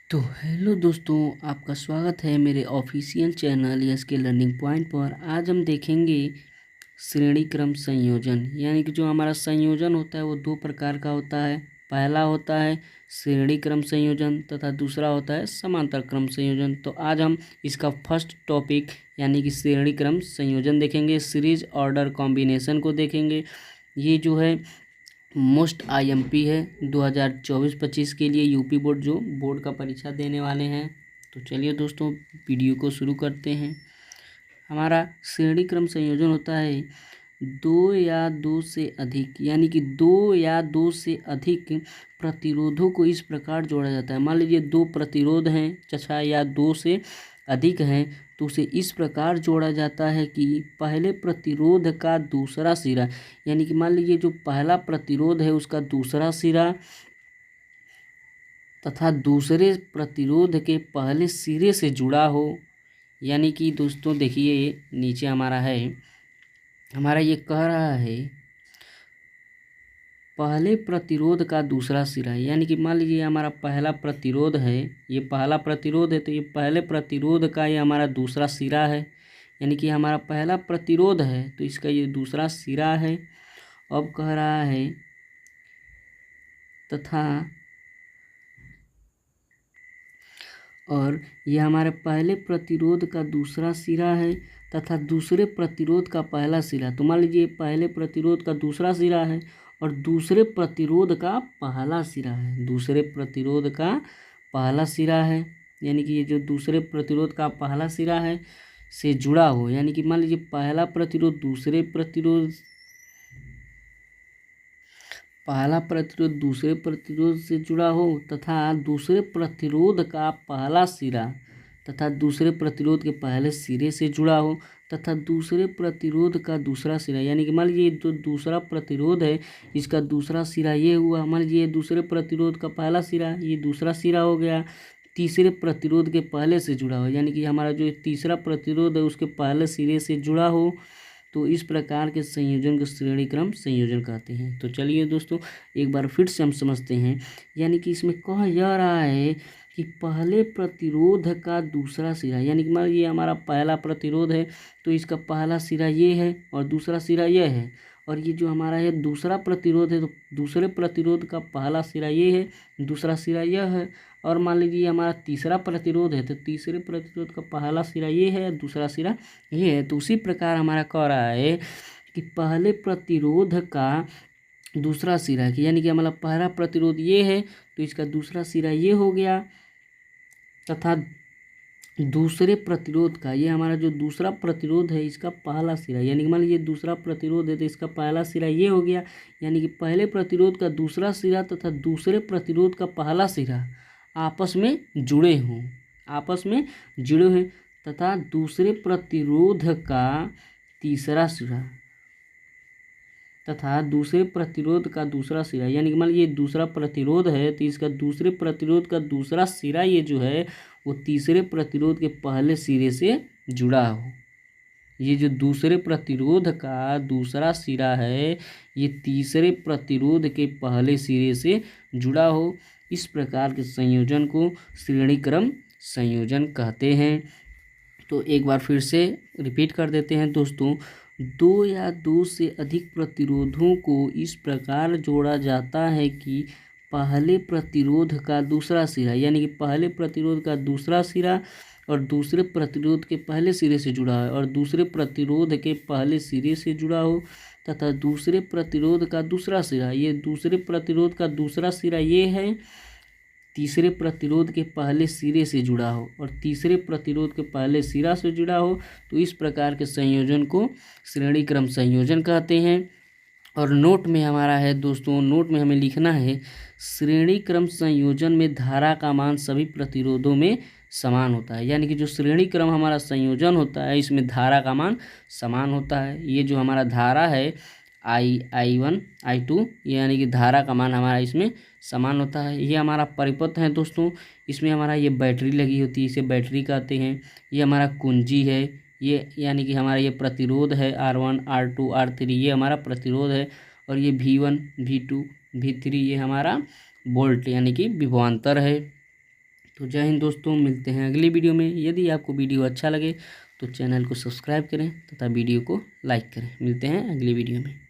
तो हेलो दोस्तों, आपका स्वागत है मेरे ऑफिशियल चैनल यस के लर्निंग पॉइंट पर। आज हम देखेंगे श्रेणी क्रम संयोजन। यानी कि जो हमारा संयोजन होता है वो दो प्रकार का होता है। पहला होता है श्रेणी क्रम संयोजन तथा दूसरा होता है समांतर क्रम संयोजन। तो आज हम इसका फर्स्ट टॉपिक यानी कि श्रेणी क्रम संयोजन देखेंगे। सीरीज ऑर्डर कॉम्बिनेशन को देखेंगे। ये जो है मोस्ट आईएमपी है 2024-25 के लिए यूपी बोर्ड जो बोर्ड का परीक्षा देने वाले हैं। तो चलिए दोस्तों वीडियो को शुरू करते हैं। हमारा श्रेणी क्रम संयोजन होता है दो या दो से अधिक, यानी कि दो या दो से अधिक प्रतिरोधों को इस प्रकार जोड़ा जाता है। मान लीजिए दो प्रतिरोध हैं तथा या दो से अधिक हैं तो उसे इस प्रकार जोड़ा जाता है कि पहले प्रतिरोध का दूसरा सिरा, यानी कि मान लीजिए जो पहला प्रतिरोध है उसका दूसरा सिरा तथा दूसरे प्रतिरोध के पहले सिरे से जुड़ा हो। यानी कि दोस्तों देखिए नीचे हमारा ये कह रहा है पहले प्रतिरोध का दूसरा सिरा, यानी कि मान लीजिए हमारा पहला प्रतिरोध है, ये पहला प्रतिरोध है तो ये पहले प्रतिरोध का ये हमारा दूसरा सिरा है। यानी कि हमारा पहला प्रतिरोध है तो इसका ये दूसरा सिरा है। अब कह रहा है तथा और ये हमारे पहले प्रतिरोध का दूसरा सिरा है तथा दूसरे प्रतिरोध का पहला सिरा। तो मान लीजिए पहले प्रतिरोध का दूसरा सिरा है और दूसरे प्रतिरोध का पहला सिरा है, दूसरे प्रतिरोध का पहला सिरा है। यानी कि ये जो दूसरे प्रतिरोध का पहला सिरा है से जुड़ा हो, यानी कि मान लीजिए पहला प्रतिरोध दूसरे प्रतिरोध से जुड़ा हो तथा दूसरे प्रतिरोध का पहला सिरा तथा दूसरे प्रतिरोध के पहले सिरे से जुड़ा हो तथा दूसरे प्रतिरोध का दूसरा सिरा। यानी कि मान लीजिए जो दूसरा प्रतिरोध है इसका दूसरा सिरा ये हुआ। मान लीजिए दूसरे प्रतिरोध का पहला सिरा ये दूसरा सिरा हो गया, तीसरे प्रतिरोध के पहले से जुड़ा हो, यानी कि हमारा जो तीसरा प्रतिरोध है उसके पहले सिरे से जुड़ा हो। तो इस प्रकार के संयोजन को श्रेणी क्रम संयोजन कहते हैं। तो चलिए दोस्तों एक बार फिर से हम समझते हैं। यानी कि इसमें कहा जा रहा है कि पहले प्रतिरोध का दूसरा सिरा, यानी कि मान लीजिए हमारा पहला प्रतिरोध है तो इसका पहला सिरा ये है और दूसरा सिरा ये है, और ये जो हमारा है दूसरा प्रतिरोध है तो दूसरे प्रतिरोध का पहला सिरा ये है, दूसरा सिरा यह है। और मान लीजिए हमारा तीसरा प्रतिरोध है तो तीसरे प्रतिरोध का पहला सिरा ये है, दूसरा सिरा ये है। तो उसी प्रकार हमारा कह रहा है कि पहले प्रतिरोध का दूसरा सिरा है, यानी कि हमारा पहला प्रतिरोध ये है तो इसका दूसरा सिरा ये हो गया तथा दूसरे प्रतिरोध का ये हमारा जो दूसरा प्रतिरोध है इसका पहला सिरा, यानी कि मान लीजिए दूसरा प्रतिरोध है तो इसका पहला सिरा ये हो गया। यानी कि पहले प्रतिरोध का दूसरा सिरा तथा दूसरे प्रतिरोध का पहला सिरा आपस में जुड़े हैं तथा दूसरे प्रतिरोध का तीसरा सिरा तथा दूसरे प्रतिरोध का दूसरा सिरा, यानी कि मान लीजिए दूसरा प्रतिरोध है तो इसका दूसरे प्रतिरोध का दूसरा सिरा ये जो है वो तीसरे प्रतिरोध के पहले सिरे से जुड़ा हो। ये जो दूसरे प्रतिरोध का दूसरा सिरा है ये तीसरे प्रतिरोध के पहले सिरे से जुड़ा हो। इस प्रकार के संयोजन को श्रेणी क्रम संयोजन कहते हैं। तो एक बार फिर से रिपीट कर देते हैं दोस्तों। दो या दो से अधिक प्रतिरोधों को इस प्रकार जोड़ा जाता है कि पहले प्रतिरोध का दूसरा सिरा, यानी कि पहले प्रतिरोध का दूसरा सिरा और दूसरे प्रतिरोध के पहले सिरे से जुड़ा है और दूसरे प्रतिरोध के पहले सिरे से जुड़ा हो तथा दूसरे प्रतिरोध का दूसरा सिरा, ये दूसरे प्रतिरोध का दूसरा सिरा ये है, तीसरे प्रतिरोध के पहले सिरे से जुड़ा हो और तीसरे प्रतिरोध के पहले सिरा से जुड़ा हो। तो इस प्रकार के संयोजन को श्रेणी क्रम संयोजन कहते हैं। और नोट में हमारा है दोस्तों, नोट में हमें लिखना है श्रेणी क्रम संयोजन में धारा का मान सभी प्रतिरोधों में समान होता है। यानी कि जो श्रेणी क्रम हमारा संयोजन होता है इसमें धारा का मान समान होता है। ये जो हमारा धारा है I1 I2 यानी कि धारा का मान हमारा इसमें समान होता है। ये हमारा परिपथ है दोस्तों, इसमें हमारा ये बैटरी लगी होती है, इसे बैटरी कहते हैं। ये हमारा कुंजी है, ये यानी कि हमारा ये प्रतिरोध है R1 R2 R3, ये हमारा प्रतिरोध है। और ये V1 V2 V3 ये हमारा वोल्ट यानी कि विभवांतर है। तो जय हिंद दोस्तों, मिलते हैं अगली वीडियो में। यदि आपको वीडियो अच्छा लगे तो चैनल को सब्सक्राइब करें तथा वीडियो को लाइक करें। मिलते हैं अगली वीडियो में।